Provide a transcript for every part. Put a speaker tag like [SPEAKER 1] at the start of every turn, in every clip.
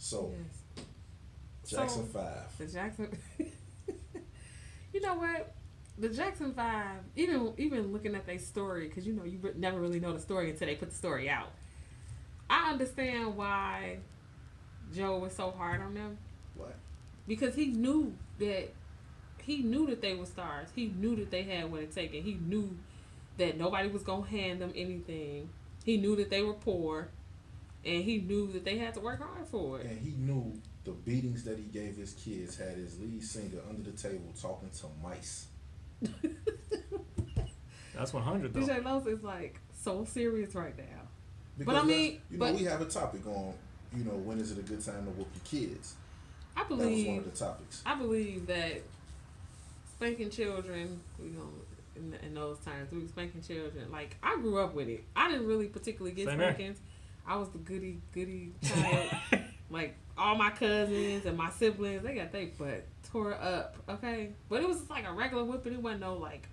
[SPEAKER 1] So,
[SPEAKER 2] Yes.
[SPEAKER 1] Jackson
[SPEAKER 2] So
[SPEAKER 1] 5.
[SPEAKER 2] the Jackson. You know what? The Jackson Five. Even looking at their story, because you never really know the story until they put the story out. I understand why Joe was so hard on them
[SPEAKER 1] What?
[SPEAKER 2] because he knew that they were stars. He knew that they had what it taken. He knew that nobody was gonna hand them anything. He knew that they were poor, and he knew that they had to work hard for it.
[SPEAKER 1] And he knew the beatings that he gave his kids had his lead singer under the table talking to mice.
[SPEAKER 3] That's 100 though.
[SPEAKER 2] DJ Los is like so serious right now.
[SPEAKER 1] Because
[SPEAKER 2] But I mean,
[SPEAKER 1] we have a topic on, when is it a good time to whoop your kids?
[SPEAKER 2] I
[SPEAKER 1] That was one
[SPEAKER 2] believe
[SPEAKER 1] of the topics.
[SPEAKER 2] I believe that spanking children, in those times, we were spanking children. Like, I grew up with it. I didn't really particularly get
[SPEAKER 3] Same
[SPEAKER 2] spankings. I was the goody child. Like, all my cousins and my siblings, they got their butt tore up, okay? But it was just like a regular whipping. It wasn't no, like,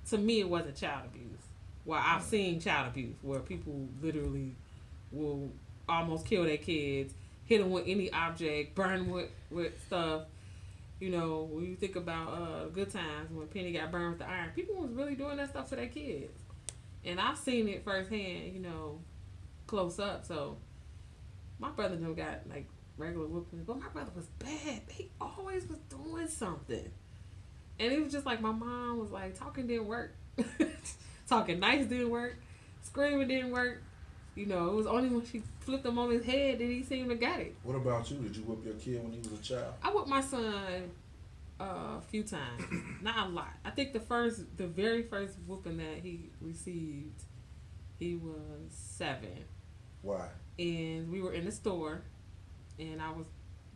[SPEAKER 2] to me, it wasn't child abuse. Well, I've seen child abuse where people literally will almost kill their kids, hit them with any object, burn with stuff. When you think about Good Times, when Penny got burned with the iron, people was really doing that stuff to their kids. And I've seen it firsthand, close up. So my brother never got like regular whoopings, but my brother was bad. He always was doing something. And it was just like my mom was like, talking didn't work. Talking nice didn't work. Screaming didn't work. It was only when she flipped him on his head that he seemed to get it.
[SPEAKER 1] What about you? Did you whip your kid when he was a child?
[SPEAKER 2] I whipped my son a few times. Not a lot. I think the very first whooping that he received, he was 7.
[SPEAKER 1] Why?
[SPEAKER 2] And we were in the store, and I was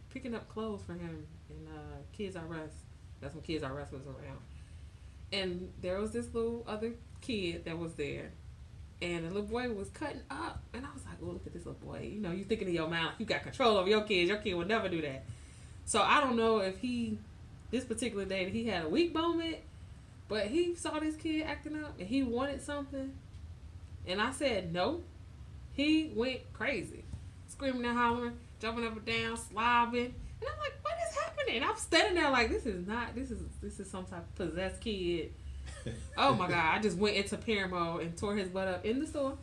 [SPEAKER 2] picking up clothes for him in Kids R Us. That's when Kids R Us was around. And there was this little other kid that was there. And the little boy was cutting up. And I was like, oh, look at this little boy. You thinking in your mind, like, you got control over your kids. Your kid would never do that. So I don't know if this particular day, he had a weak moment. But he saw this kid acting up. And he wanted something. And I said, no. He went crazy. Screaming and hollering. Jumping up and down. Slobbing. And I'm like, what is happening? I'm standing there like, this is some type of possessed kid. Oh my God. I just went into parent mode and tore his butt up in the store.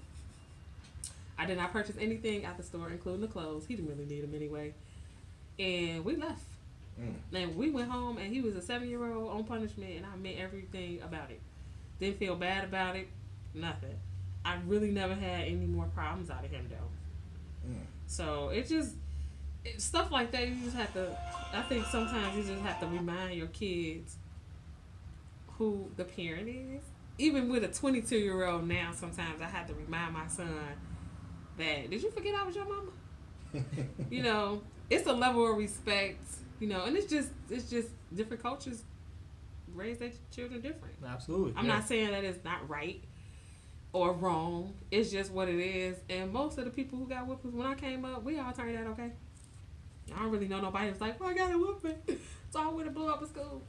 [SPEAKER 2] I did not purchase anything at the store, including the clothes. He didn't really need them anyway. And we left. And we went home, and he was a 7-year-old on punishment, and I meant everything about it. Didn't feel bad about it. Nothing. I really never had any more problems out of him, though. So it just... stuff like that, you just have to... I think sometimes you just have to remind your kids who the parent is. Even with a 22-year-old now, sometimes I have to remind my son that, did you forget I was your mama? It's a level of respect, and it's just different cultures raise their children different.
[SPEAKER 3] Absolutely.
[SPEAKER 2] I'm not saying that it's not right or wrong. It's just what it is. And most of the people who got whoopings when I came up, we all turned out okay. I don't really know nobody who's like, well, I got a whooping, so I went and blew up a school.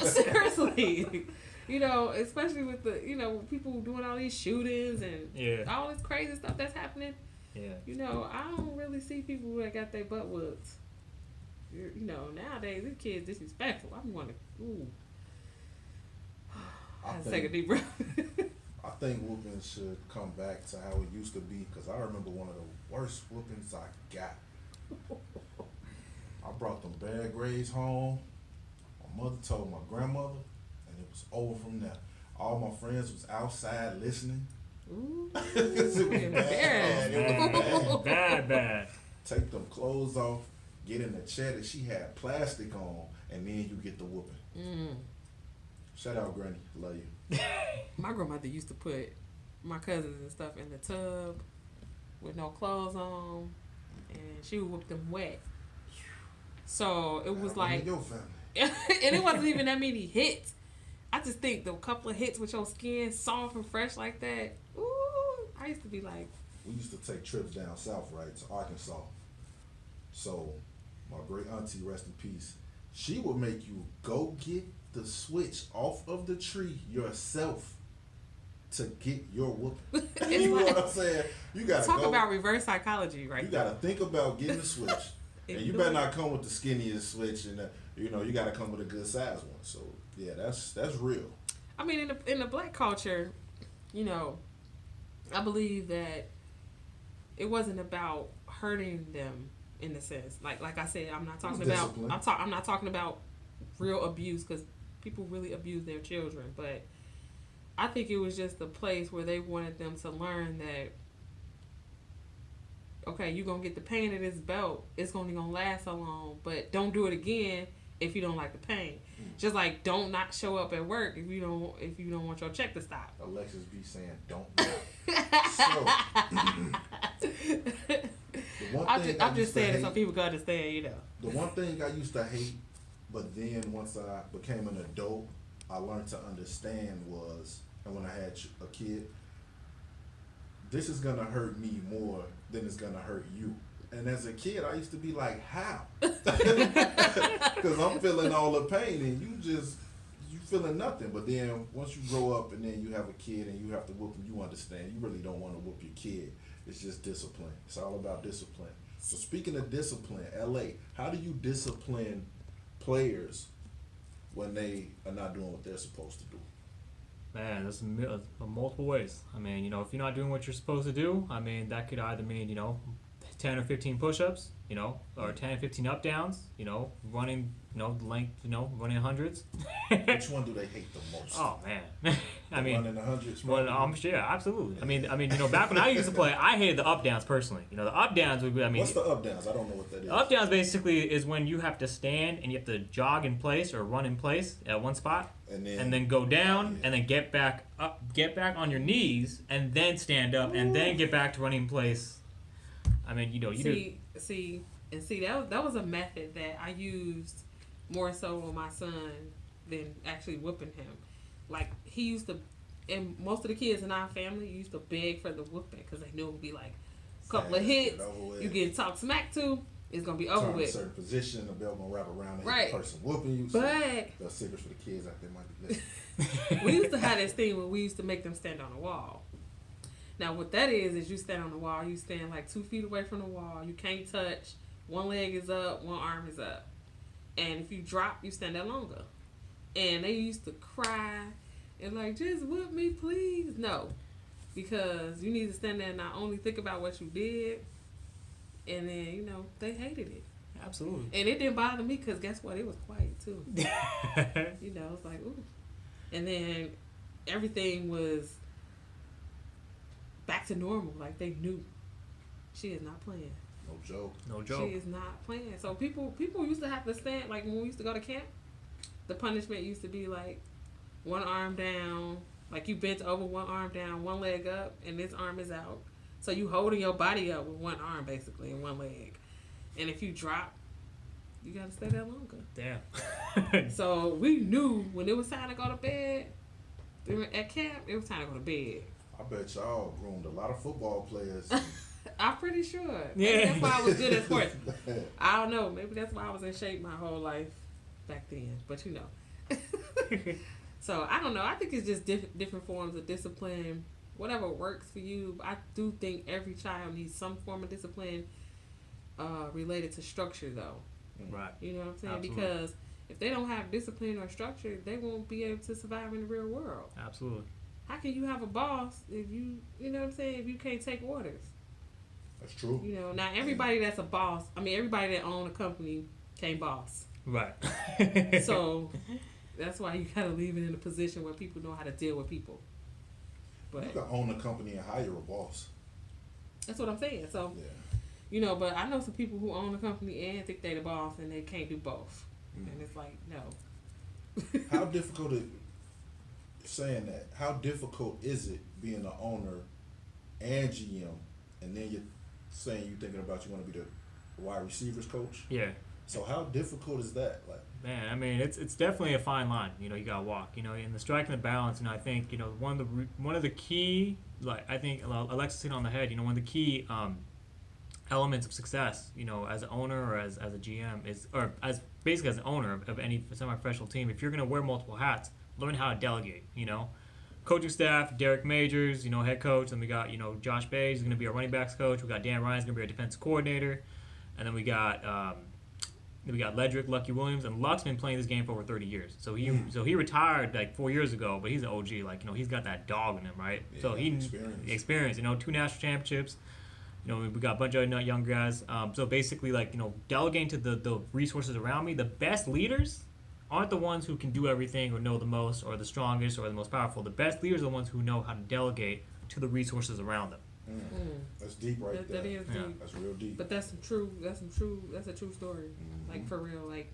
[SPEAKER 2] Seriously. Especially with the, people doing all these shootings and all this crazy stuff that's happening.
[SPEAKER 3] Yeah.
[SPEAKER 2] I don't really see people that got their butt whooped. Nowadays, these kids disrespectful. I'm going to, ooh. I have to take a deep breath.
[SPEAKER 1] I think whoopings should come back to how it used to be, because I remember one of the worst whoopings I got. I brought them bad grades home. My mother told my grandmother, and it was over from there. All my friends was outside listening.
[SPEAKER 2] Ooh.
[SPEAKER 1] It was bad. It was bad.
[SPEAKER 3] Bad.
[SPEAKER 1] Take them clothes off, get in the chair that she had plastic on, and then you get the whooping. Shout out, Granny. Love you.
[SPEAKER 2] My grandmother used to put my cousins and stuff in the tub with no clothes on, and she would whip them wet. So it was like,
[SPEAKER 1] your family.
[SPEAKER 2] and it wasn't even that many hits. I just think the couple of hits with your skin soft and fresh like that. Ooh, I used to be like.
[SPEAKER 1] We used to take trips down south, right, to Arkansas. So my great auntie, rest in peace, she would make you go get the switch off of the tree yourself to get your whooping. You know what I'm saying? You gotta
[SPEAKER 2] talk about reverse psychology, right?
[SPEAKER 1] You gotta think about getting the switch, and you better not come with the skinniest switch, and you gotta come with a good size one. So yeah, that's real.
[SPEAKER 2] I mean, in the black culture, I believe that it wasn't about hurting them in the sense, like I said, I'm not talking about I'm not talking about real abuse, because people really abuse their children, but I think it was just a place where they wanted them to learn that, okay, you're gonna get the pain of this belt, it's only gonna last so long, but don't do it again if you don't like the pain. Just like, don't not show up at work if you don't want your check to stop.
[SPEAKER 1] Alexis be saying don't. I'm just saying it so people can understand. The one thing I used to hate, but then once I became an adult, I learned to understand was, and when I had a kid, this is gonna hurt me more than it's gonna hurt you. And as a kid, I used to be like, how? Because I'm feeling all the pain, and you feeling nothing. But then once you grow up, and then you have a kid, and you have to whoop him, you understand. You really don't want to whoop your kid. It's just discipline. It's all about discipline. So speaking of discipline, LA, how do you discipline players when they are not doing what they're supposed to do?
[SPEAKER 3] Man, there's multiple ways. I mean, if you're not doing what you're supposed to do, I mean, that could either mean, 10 or 15 push-ups, or 10 or 15 up-downs, running, length, running hundreds.
[SPEAKER 1] Which one do they hate the most?
[SPEAKER 3] Oh, man. I mean,
[SPEAKER 1] running the hundreds.
[SPEAKER 3] Well, yeah, absolutely. I mean, back when I used to play, I hated the up-downs personally. The up-downs would be,
[SPEAKER 1] what's the up-downs? I don't know what that is.
[SPEAKER 3] Up-downs basically is when you have to stand and you have to jog in place or run in place at one spot, and then go down, and then get back up, get back on your knees, and then stand up, and then get back to running in place. I mean, that was a method that I used more so with my son than actually whooping him. Like, he used to, and most of the kids in our family used to beg for the whooping because they knew it would be like a couple of hits, you get talked smack to, it's gonna be over with.
[SPEAKER 1] A certain position, the bell gonna wrap around and
[SPEAKER 2] right.
[SPEAKER 1] The person whooping you.
[SPEAKER 2] But
[SPEAKER 1] the secrets for the kids out there might be listening.
[SPEAKER 2] We used to have this thing where we used to make them stand on the wall. Now, what that is you stand on the wall. You stand like 2 feet away from the wall. You can't touch. One leg is up. One arm is up. And if you drop, you stand there longer. And they used to cry and like, just whoop me, please. No. Because you need to stand there and not only think about what you did, and then, they hated it.
[SPEAKER 3] Absolutely.
[SPEAKER 2] And it didn't bother me because guess what? It was quiet, too. It's like, ooh. And then everything was back to normal. Like, they knew she is not playing.
[SPEAKER 1] No joke.
[SPEAKER 2] She is not playing. So people used to have to stand, like when we used to go to camp, the punishment used to be like one arm down, like you bent over, one arm down, one leg up, and this arm is out. So you holding your body up with one arm basically and one leg. And if you drop, you gotta stay there longer.
[SPEAKER 3] Damn.
[SPEAKER 2] So we knew when it was time to go to bed, at camp, it was time to go to bed.
[SPEAKER 1] I bet y'all groomed a lot of football players.
[SPEAKER 2] I'm pretty sure.
[SPEAKER 3] Yeah.
[SPEAKER 2] Maybe that's why I was good at sports. I don't know. Maybe that's why I was in shape my whole life back then. But So I don't know. I think it's just different forms of discipline. Whatever works for you. I do think every child needs some form of discipline related to structure, though.
[SPEAKER 3] Right.
[SPEAKER 2] You know what I'm saying?
[SPEAKER 3] Absolutely.
[SPEAKER 2] Because if they don't have discipline or structure, they won't be able to survive in the real world.
[SPEAKER 3] Absolutely.
[SPEAKER 2] How can you have a boss if you know what I'm saying, if you can't take orders?
[SPEAKER 1] That's true.
[SPEAKER 2] Now everybody that's a boss, everybody that owns a company can't boss.
[SPEAKER 3] Right.
[SPEAKER 2] So that's why you gotta leave it in a position where people know how to deal with people. But
[SPEAKER 1] you can own a company and hire a boss.
[SPEAKER 2] That's what I'm saying. So
[SPEAKER 1] yeah.
[SPEAKER 2] But I know some people who own a company and think they the boss and they can't do both. And it's like, no.
[SPEAKER 1] How difficult how difficult is it being an owner and GM, and then you're saying you're thinking about you want to be the wide receivers coach?
[SPEAKER 3] Yeah.
[SPEAKER 1] So how difficult is that? Like,
[SPEAKER 3] man, it's definitely a fine line. You gotta walk. In the striking the balance. And I think one of the key, like I think Alexis hit on the head. One of the key elements of success, as an owner or as a GM is, or as basically as an owner of any semi-professional team. If you're gonna wear multiple hats, learn how to delegate.
[SPEAKER 4] coaching staff, Derek Majors, head coach. Then we got, Josh Bays is going to be our running backs coach. We got Dan Ryan's going to be our defensive coordinator. And then we got Ledrick, Lucky Williams, and Luck's been playing this game for over 30 years. So he retired like 4 years ago, but he's an OG. Like, he's got that dog in him, right?
[SPEAKER 1] Yeah,
[SPEAKER 4] so he experienced, 2 national championships. We got a bunch of young guys. So basically, like, delegating to the resources around me. The best leaders aren't the ones who can do everything or know the most or the strongest or the most powerful. The best leaders are the ones who know how to delegate to the resources around them.
[SPEAKER 1] That's deep right there.
[SPEAKER 2] That is deep.
[SPEAKER 1] That's real deep.
[SPEAKER 2] But that's a true story. Like, for real. Like,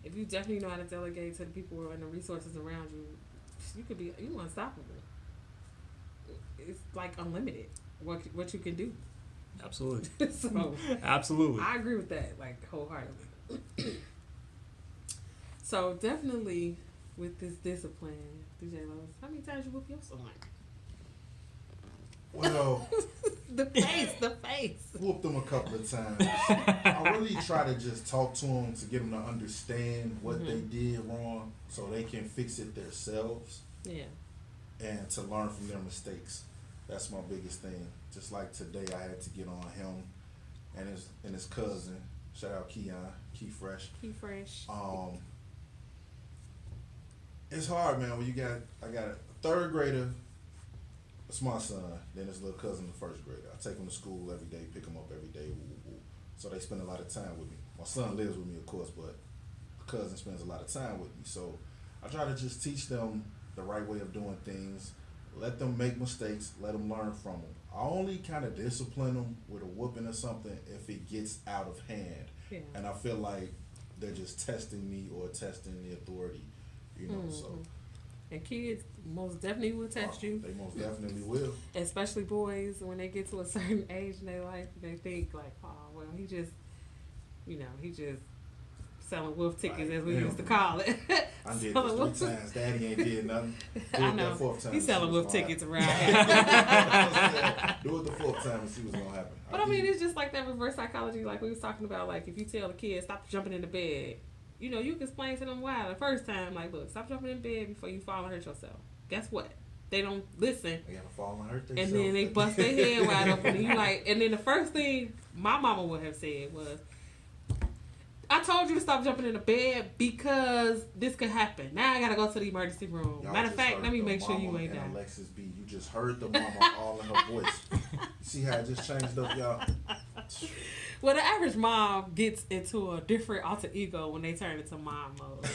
[SPEAKER 2] if you definitely know how to delegate to the people and the resources around you, you unstoppable. It's like unlimited what you can do.
[SPEAKER 4] Absolutely.
[SPEAKER 2] So
[SPEAKER 4] absolutely.
[SPEAKER 2] I agree with that, like, wholeheartedly. So definitely with this discipline, DJ Lowe's, how many times you whoop your son?
[SPEAKER 1] Well,
[SPEAKER 2] the face.
[SPEAKER 1] Whooped them a couple of times. I really try to just talk to them to get them to understand what they did wrong so they can fix it themselves.
[SPEAKER 2] Yeah. And
[SPEAKER 1] to learn from their mistakes. That's my biggest thing. Just like today, I had to get on him and his cousin. Shout out Key Fresh. It's hard, man. When I got a third grader. That's my son. Then his little cousin, the first grader. I take him to school every day, pick him up every day. So they spend a lot of time with me. My son lives with me, of course, but the cousin spends a lot of time with me. So I try to just teach them the right way of doing things. Let them make mistakes. Let them learn from them. I only kind of discipline them with a whooping or something if it gets out of hand. Yeah. And I feel like they're just testing me or testing the authority, so.
[SPEAKER 2] And kids most definitely will test you.
[SPEAKER 1] They most definitely will.
[SPEAKER 2] Especially boys, when they get to a certain age in their life, they think like, oh, well, he just selling wolf tickets, as we used to call it.
[SPEAKER 1] I did this 3 times. Daddy ain't did nothing.
[SPEAKER 2] I know.
[SPEAKER 1] That 4th time.
[SPEAKER 2] He's selling wolf tickets around here.
[SPEAKER 1] Do it the 4th time and see what's going to happen.
[SPEAKER 2] But I mean, it's just like that reverse psychology, like we was talking about. Like, if you tell the kid, stop jumping in the bed, you can explain to them why the first time, like, look, stop jumping in bed before you fall and hurt yourself. Guess what? They don't listen.
[SPEAKER 1] They gotta fall and hurt themselves.
[SPEAKER 2] And then they bust their head wide open. And you like, and then the first thing my mama would have said was, I told you to stop jumping in the bed because this could happen. Now I gotta go to the emergency room.
[SPEAKER 1] Y'all
[SPEAKER 2] Matter of fact, let me make sure you ain't
[SPEAKER 1] down.
[SPEAKER 2] down.
[SPEAKER 1] Alexis B, you just heard the mama all in her voice. You see how it just changed up, y'all?
[SPEAKER 2] Well, the average mom gets into a different alter ego when they turn into mom mode.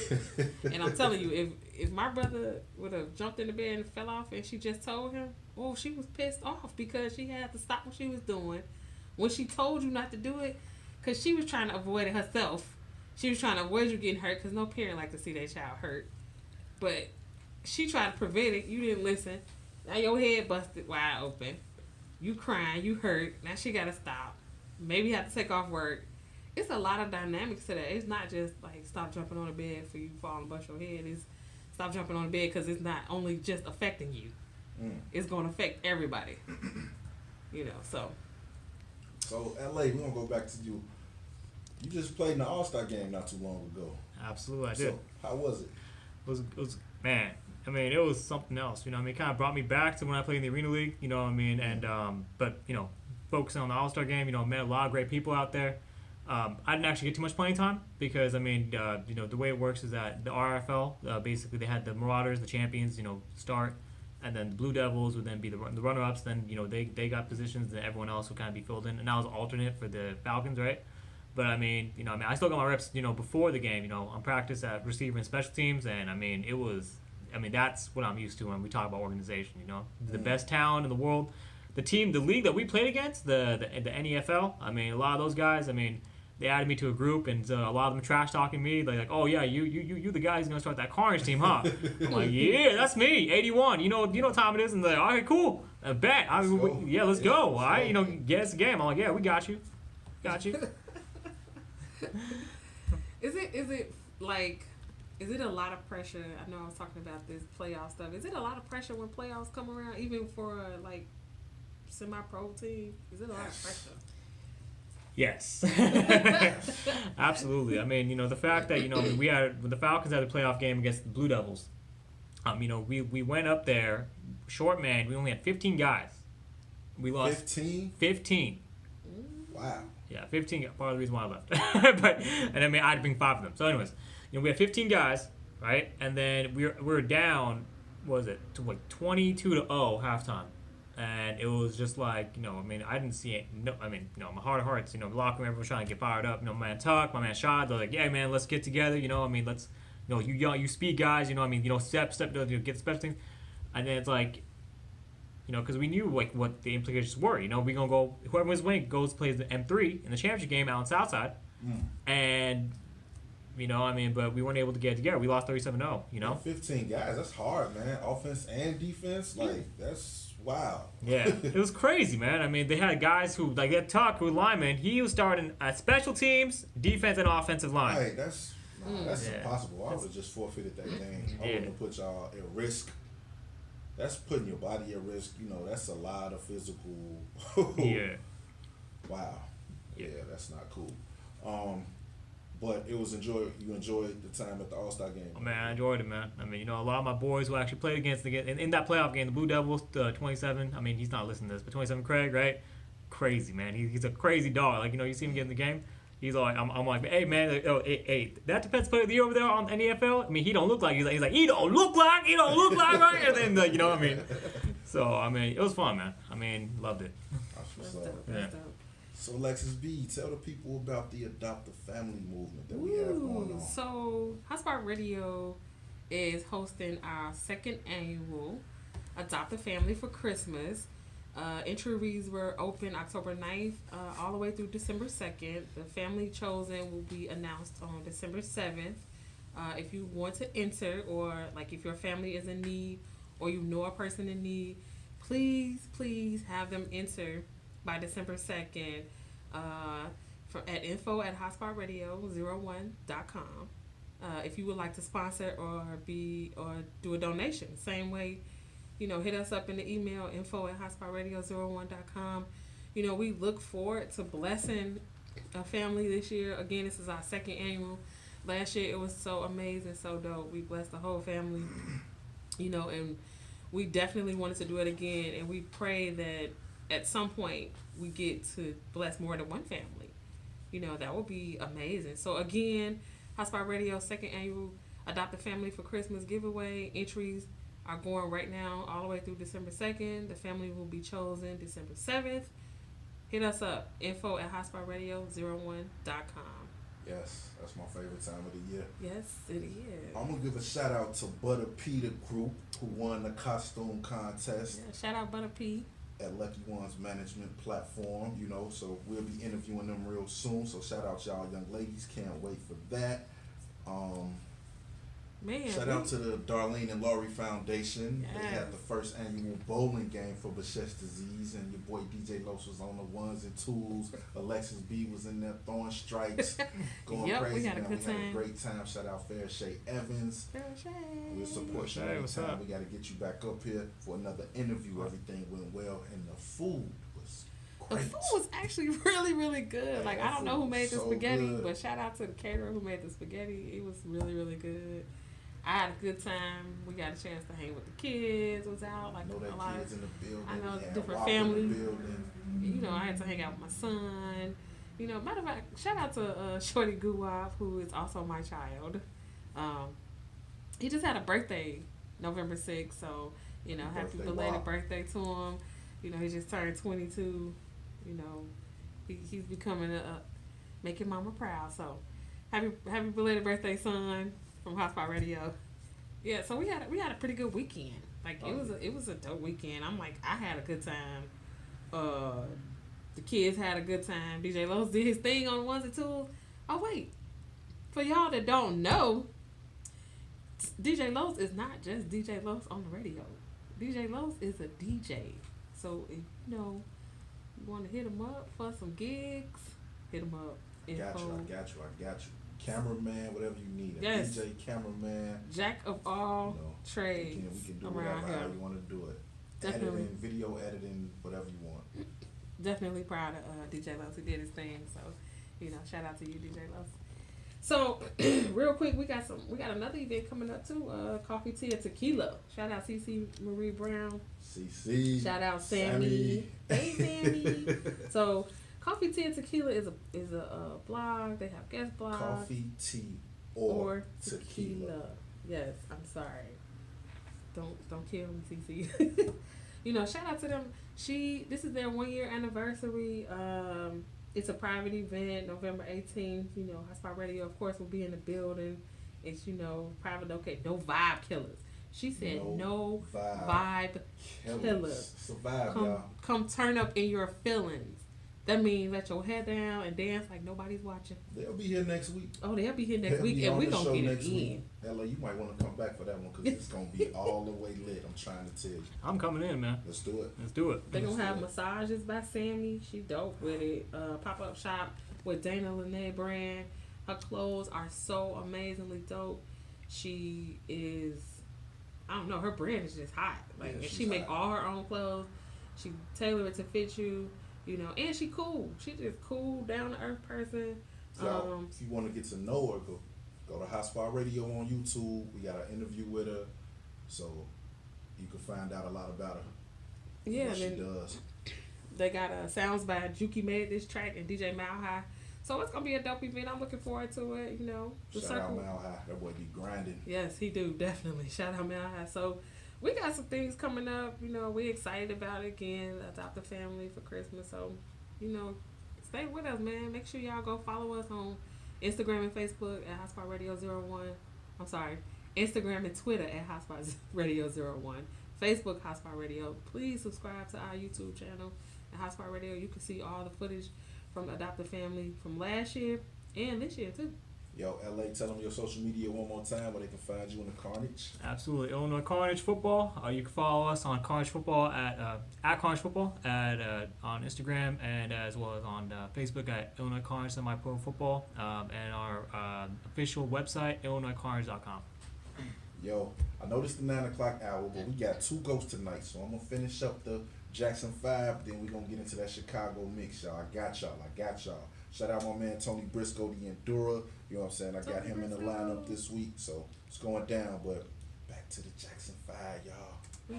[SPEAKER 2] And I'm telling you, if my brother would have jumped in the bed and fell off and she just told him, oh, she was pissed off because she had to stop what she was doing when she told you not to do it because she was trying to avoid it herself. She was trying to avoid you getting hurt because no parent like to see their child hurt. But she tried to prevent it. You didn't listen. Now your head busted wide open. You crying. You hurt. Now she got to stop. Maybe have to take off work. It's a lot of dynamics to that. It's not just like stop jumping on the bed for you to fall and bust your head. It's stop jumping on the bed because it's not only just affecting you. It's going to affect everybody. So.
[SPEAKER 1] So, LA, we're going to go back to you. You just played in the All-Star game not too long ago.
[SPEAKER 4] Absolutely, I did.
[SPEAKER 1] So, how was it?
[SPEAKER 4] It was man. I mean, it was something else. It kind of brought me back to when I played in the Arena League. And but focusing on the All-Star game, met a lot of great people out there. I didn't actually get too much playing time because, the way it works is that the RFL, basically they had the Marauders, the champions, start, and then the Blue Devils would then be the runner-ups. Then, they got positions and everyone else would kind of be filled in. And I was alternate for the Falcons, right? But, I still got my reps, before the game, on practice at receiver and special teams. And, that's what I'm used to when we talk about organization, The best talent in the world. The league that we played against, the NEFL, a lot of those guys, they added me to a group, and a lot of them trash talking me. They're like, "Oh yeah, you the guy who's gonna start that Carnage team, huh?" I'm like, "Yeah, that's me, 81. You know what time it is?" And they're like, "All right, cool, I bet. Let's go. All right, get us a game." I'm like, "Yeah, we got you, got you."
[SPEAKER 2] Is it a lot of pressure? I know I was talking about this playoff stuff. Is it a lot of pressure when playoffs come around, even for semi-pro team? Is it a lot of pressure?
[SPEAKER 4] Yes. Absolutely. The fact that, when the Falcons had a playoff game against the Blue Devils, You know, we went up there, short man. We only had 15 guys. We lost
[SPEAKER 1] 15.
[SPEAKER 4] 15.
[SPEAKER 1] Wow.
[SPEAKER 4] Yeah, 15. Part of the reason why I left. And I mean, I'd bring 5 of them. So, anyways, you know, we had 15 guys, right? And then we were down. What was it? To like 22-0 halftime. And it was just like, you know, I mean, I didn't see it. No, I mean, you know, my heart of hearts, you know, the locker room, everyone was trying to get fired up. You know, my man Tuck, my man Shad, they're like, yeah, man, let's get together. You know, I mean, let's, you know, you speed guys, you know, I mean, you know, step, you know, get special things. And then it's like, you know, because we knew like what the implications were. You know, we gonna go, whoever was winning goes plays the M3 in the championship game out in Southside. And, you know, I mean, but we weren't able to get it together. We lost 37-0, you know?
[SPEAKER 1] 15 guys, that's hard, man. Offense and defense, like, that's wow.
[SPEAKER 4] Yeah, it was crazy, man. I mean, they had guys who, like, that Tuck, who lineman, he was starting at special teams, defense, and offensive line.
[SPEAKER 1] Hey, that's impossible. I would have just forfeited that game. I wouldn't have put y'all at risk. That's putting your body at risk. You know, that's a lot of physical.
[SPEAKER 4] Yeah.
[SPEAKER 1] Wow. Yeah, that's not cool. But it was you enjoyed the time at the All-Star game.
[SPEAKER 4] Oh, man, I enjoyed it, man. I mean, you know, a lot of my boys who actually played against in that playoff game, the Blue Devils, 27. I mean, he's not listening to this, but 27 Craig, right? Crazy, man. He's a crazy dog. Like, you know, you see him get in the game. He's like, I'm like, hey, man, hey, that defensive player of the year over there on NFL. I mean, he don't look like he's like, he don't look like, right? And then, you know what I mean? So, I mean, it was fun, man. I mean, loved it.
[SPEAKER 3] Yeah.
[SPEAKER 1] So, Alexis B, tell the people about the Adopt a Family movement that we have going on.
[SPEAKER 3] So, Hotspot Radio is hosting our 2nd annual Adopt a Family for Christmas. Entries were open October 9th all the way through December 2nd. The family chosen will be announced on December 7th. If you want to enter, or like if your family is in need or you know a person in need, please have them enter by December 2nd at info@hotspotradio01.com. If you would like to sponsor or do a donation, same way, you know, hit us up in the email info@hotspotradio01.com. You know, we look forward to blessing a family this year. Again, this is our 2nd annual. Last year it was so amazing, so dope. We blessed the whole family, you know, and we definitely wanted to do it again. And we pray that at some point we get to bless more than one family. You know, that would be amazing. So again, Hotspot Radio 2nd annual Adopt a Family for Christmas giveaway. Entries are going right now all the way through December 2nd. The family will be chosen December 7th. Hit us up, info@hotspotradio01.com.
[SPEAKER 1] Yes, that's my favorite time of the year.
[SPEAKER 3] Yes, it is.
[SPEAKER 1] I'm going to give a shout out to Butter P, the group, who won the costume contest.
[SPEAKER 3] Yeah, shout out Butter P.
[SPEAKER 1] At Lucky One's management platform, you know, so we'll be interviewing them real soon. So shout out y'all young ladies, can't wait for that. Shout out to the Darlene and Laurie Foundation.
[SPEAKER 3] Yes.
[SPEAKER 1] They had the first annual bowling game for Behçet's disease, and your boy DJ Los was on the ones and twos. Alexis B was in there throwing strikes, going crazy.
[SPEAKER 3] We had a good time.
[SPEAKER 1] We had a great time. Shout out Fair Shay Evans.
[SPEAKER 3] Fair Shay.
[SPEAKER 1] We'll support you every time. We got to get you back up here for another interview. Everything went well, and the food was great.
[SPEAKER 3] The food was actually really, really good. Like, I don't know who made the spaghetti, but shout out to the caterer who made the spaghetti. It was really, really good. I had a good time. We got a chance to hang with the kids. Was out like
[SPEAKER 1] know that
[SPEAKER 3] a lot
[SPEAKER 1] kids in the building.
[SPEAKER 3] I know
[SPEAKER 1] Yeah,
[SPEAKER 3] different
[SPEAKER 1] Whopper in the
[SPEAKER 3] families.
[SPEAKER 1] building.
[SPEAKER 3] You know, I had to hang out with my son. You know, matter of fact, shout out to Shorty Guwap, who is also my child. He just had a birthday November 6th, so you know, happy belated birthday to him. You know, he just turned 22. You know, he's becoming making mama proud. So happy belated birthday, son. From Hotspot Radio. Yeah, so we had a pretty good weekend. Like it was a dope weekend. I'm like, I had a good time. The kids had a good time. DJ Los did his thing on ones and twos. Oh wait, for y'all that don't know, DJ Los is not just DJ Los on the radio. DJ Los is a DJ. So if you know you want to hit him up for some gigs, hit him up.
[SPEAKER 1] I got you. Cameraman, whatever you need.
[SPEAKER 3] Yes.
[SPEAKER 1] DJ, cameraman.
[SPEAKER 3] Jack of all trades.
[SPEAKER 1] We can do whatever how you want to do it.
[SPEAKER 3] Definitely.
[SPEAKER 1] Editing, video editing, whatever you want.
[SPEAKER 3] Definitely proud of DJ Los. He did his thing. So, you know, shout out to you, DJ Los.
[SPEAKER 2] So, real quick, we got another event coming up too. Coffee, tea, and tequila. Shout out CC Marie Brown.
[SPEAKER 1] CC.
[SPEAKER 2] Shout out Sammy. Hey Sammy. So, Coffee, tea, and tequila is a blog. They have guest blogs.
[SPEAKER 1] Coffee, tea, or tequila.
[SPEAKER 2] Yes, I'm sorry. Don't kill me, CC. You know, shout out to them. This is their 1 year anniversary. It's a private event, November 18th. You know, Hotspot Radio, of course, will be in the building. It's, you know, private, okay, no vibe killers. She said no vibe killers.
[SPEAKER 1] It's a vibe, y'all.
[SPEAKER 2] Come turn up in your feelings. That means let your head down and dance like nobody's watching.
[SPEAKER 1] They'll be here next week.
[SPEAKER 2] Oh, they'll be here next week, and we're going to get it in.
[SPEAKER 1] LA, you might want to come back for that one because it's going to be all the way lit. I'm trying to tell you.
[SPEAKER 4] I'm coming in, man.
[SPEAKER 1] Let's do it.
[SPEAKER 4] Let's do it.
[SPEAKER 2] They're going to have massages by Sammy. She dope with it. Pop-up shop with Dana Lene brand. Her clothes are so amazingly dope. She is, I don't know, her brand is just hot. Like, and she make all her own clothes. She tailor it to fit you. You know, and she cool. She just cool, down to earth person.
[SPEAKER 1] So if you want to get to know her, go to Hotspot Radio on YouTube. We got an interview with her, so you can find out a lot about her.
[SPEAKER 2] Yeah,
[SPEAKER 1] what she does.
[SPEAKER 2] They got sounds by Juki made this track and DJ Mile High. So it's gonna be a dope event. I'm looking forward to it. You know,
[SPEAKER 1] Shout out Mile High. That boy be grinding.
[SPEAKER 2] Yes, he do definitely. Shout out Mile High. So. We got some things coming up, you know, we excited about it again, adopt a family for Christmas. So, you know, stay with us, man. Make sure y'all go follow us on Instagram and Facebook at Hotspot Radio 01. I'm sorry, Instagram and Twitter at Hotspot Radio 01. Facebook Hotspot Radio. Please subscribe to our YouTube channel at Hotspot Radio. You can see all the footage from Adopt a Family from last year and this year too.
[SPEAKER 1] Yo, LA, tell them your social media one more time where they can find you in the Carnage.
[SPEAKER 4] Absolutely. Illinois Carnage Football. You can follow us on Carnage Football at Carnage Football on Instagram and as well as on Facebook at Illinois Carnage Semi-Pro Football and our official website, IllinoisCarnage.com.
[SPEAKER 1] Yo, I know this is the 9 o'clock hour, but we got 2 ghosts tonight, so I'm going to finish up the Jackson 5, then we're going to get into that Chicago mix, y'all. I got y'all. Shout out my man Tony Briscoe, the Endura. You know what I'm saying? I got him in the lineup this week, so it's going down. But back to the Jackson 5, y'all.